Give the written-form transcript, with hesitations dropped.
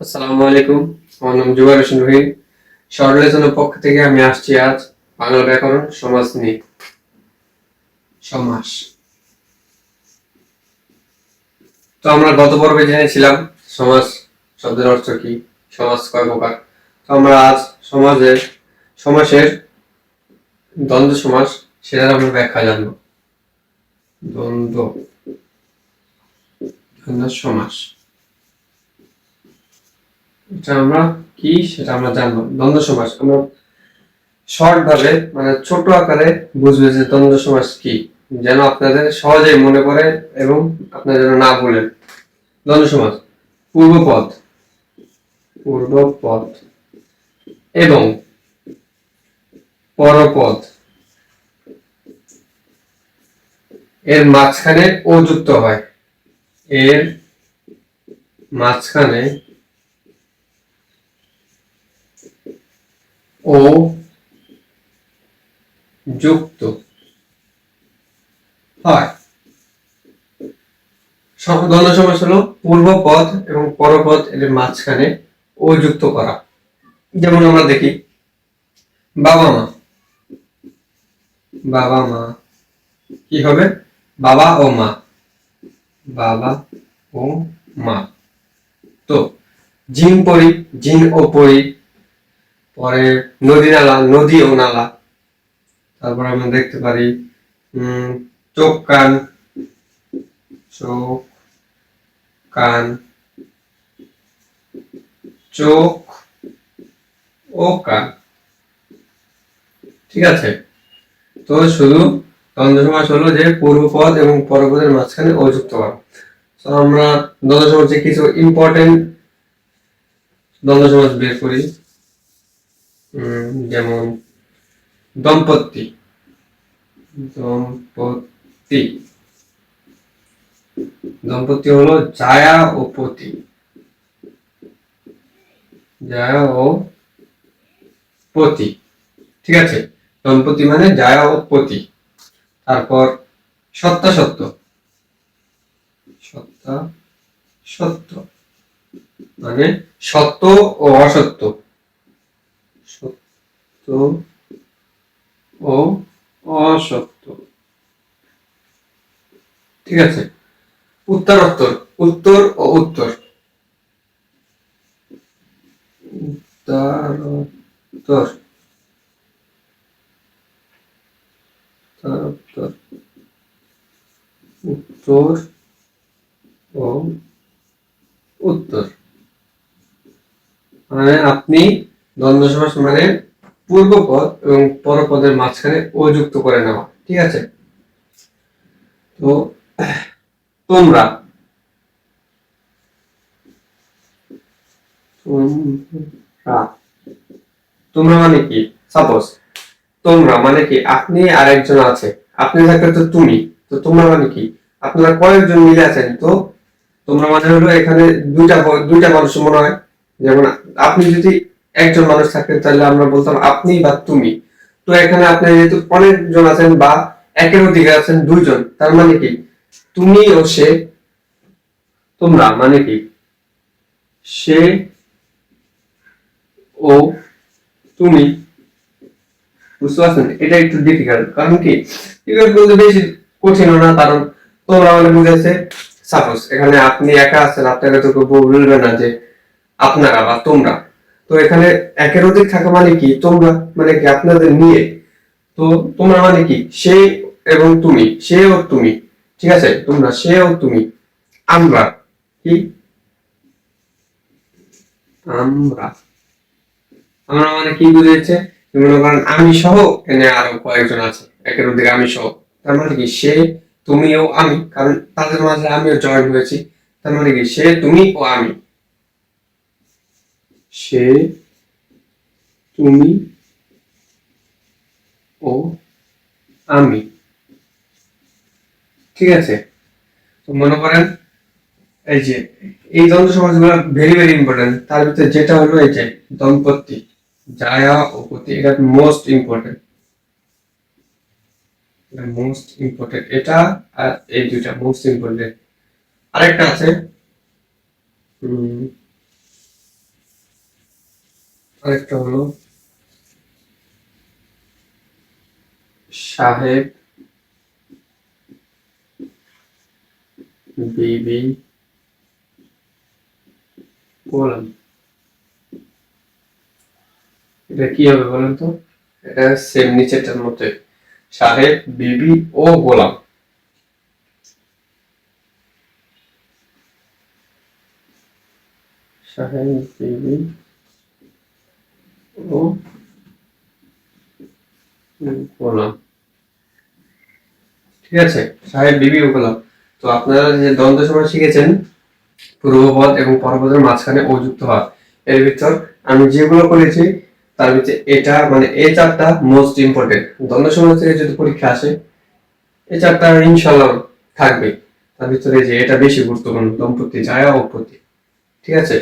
আসসালামু আলাইকুম। আমার নাম জুবাইর হোসেন রহিম। সরলেজনের পক্ষ থেকে আমি আসছি আজ বাংলা ব্যাকরণ সমাস নিয়ে। সমাস। তো আমরা গত পর্বে জেনেছিলাম সমাস শব্দের অর্থ কি, সমাস কয় প্রকার। তো আমরা আজ সমাসের দ্বন্দ্ব সমাস সেটার আমরা ব্যাখ্যা জানবো। দ্বন্দ্ব সমাস এটা আমরা কি সেটা আমরা জানবো। দ্বন্দ্ব সমাস আমরা শর্ট ভাবে মানে ছোট আকারে বুঝবে যে দ্বন্দ্ব সমাস কি, যেন আপনাদের সহজেই মনে পড়ে এবং আপনারা যেন না ভুলেন। দ্বন্দ্ব সমাস পূর্বপদ পূর্বপদ এবং পরপদ এর মাঝখানে ও যুক্ত হয়। এর মাঝখানে ও যুক্ত হয়। দ্বন্দ্ব সমাস হলো পূর্বপদ এবং পরপদ এর মাঝখানে ও যুক্ত করা। যেমন আমরা দেখি বাবা মা, বাবা মা কি হবে? বাবা ও মা, বাবা ও মা। তো জিন পরি, জিন ও পরি। পরে নদী নালা, নদী ও নালা। তারপর আমরা দেখতে পারি চোখ কান, চোখ কান, চোখ ও কান। ঠিক আছে। তো শুধু দ্বন্দ্ব সমাস হলো যে পূর্বপদ এবং পরপদের মাঝখানে ও যুক্ত করা। তো আমরা দ্বন্দ্ব সমাসে কিছু ইম্পর্টেন্ট দ্বন্দ্ব সমাস বের করি। যেমন দম্পতি, দম্পতি, দম্পতি হলো জায়া ও পতি, জায়া ও পতি। ঠিক আছে, দম্পতি মানে জায়া ও পতি। তারপর সত্য সত্য, সত্য সত্য মানে সত্য ও অসত্য, সত্য ও অসত্য। ঠিক আছে। উত্তরোত্তর, উত্তর ও উত্তর, উত্তরোত্তর, উত্তরোত্তর, উত্তর ও উত্তর। মানে আপনি দ্বন্দ্ব সমাস মানে পূর্বপদ এবং পরপদের মাঝখানে ও যুক্ত করে নেওয়া। ঠিক আছে। তো তোমরা, তোমরা মানে কি? সাপোজ তোমরা মানে কি আপনি আর একজন আছে, আপনি থাকলে তো তুমি, তো তোমরা মানে কি আপনারা কয়েকজন মিলে আছেন। তো তোমরা মানে হলো এখানে দুইটা মানুষ মনে হয়। যেমন আপনি যদি একজন মানুষ থাকতেন তাহলে আমরা বলতাম আপনি বা তুমি। তো এখানে আপনি যেহেতু অনেকজন আছেন বা একের অধিকে আছেন দুইজন, তার মানে কি তুমি ও সে, তোমরা মানে কি সে ও তুমি। বুঝতে পারছেন? এটা একটু ডিফিকাল্ট, কারণ কি ডিফিকাল্ট বলতে বেশি কঠিন না, কারণ তোমরা মানে বুঝাইছে সাপোজ এখানে আপনি একা আছেন, আপনাকে তো কেউ বলবে না যে আপনারা বা তোমরা। তো এখানে একের অধিক থাকা মানে কি তোমরা মানে কি আপনাদের নিয়ে। তো তোমরা মানে কি সে এবং তুমি, সে ও তুমি। ঠিক আছে, তোমরা সে ও তুমি। আমরা কি আমরা, আমরা মানে কি বুঝেছে? মনে করেন আমি সহ এখানে আরো কয়েকজন আছে, একের অধিক আমি সহ। তার মানে কি সে তুমি ও আমি, কারণ তাদের মাঝে আমিও জয়েন হয়েছি। তার মানে কি সে তুমি ও আমি, সে তুমি ও আমি। ঠিক আছে। তো মনে করেন এই যে এই দ্বন্দ্ব সমাসগুলো ভেরি ভেরি ইম্পর্টেন্ট। তার ভিতরে যেটা হলো এই যে দম্পতি, জায়া ও পতি, এটা মোস্ট ইম্পর্টেন্ট, মোস্ট ইম্পর্টেন্ট এটা। আর এই দুইটা মোস্ট ইম্পর্টেন্ট। আরেকটা আছে আরেকটা হলো সাহেব, বিবি, গোলাম। এটা কি হবে বলেন তো? এটা সেম নিচেরটার মতোই, সাহেব, বিবি ও গোলাম। সাহেব, বিবি ও গোলাম। ঠিক আছে, সাহেব, বিবি ও গোলাম। তো আপনারা যে দ্বন্দ্ব সমাস শিখেছেন, পূর্বপদ এবং পরপদের মাঝখানে ও যুক্ত হওয়া, এর ভিতর আমি যেগুলো করেছি তার ভিতরে এটা মানে এই চারটা মোস্ট ইম্পর্টেন্ট। দ্বন্দ্ব সমাস থেকে যদি পরীক্ষা আসে এই চারটা ইনশাল্লাহ থাকবে। তার ভিতরে যে এটা বেশি গুরুত্বপূর্ণ, দম্পতি, জায়া ও পতি। ঠিক আছে।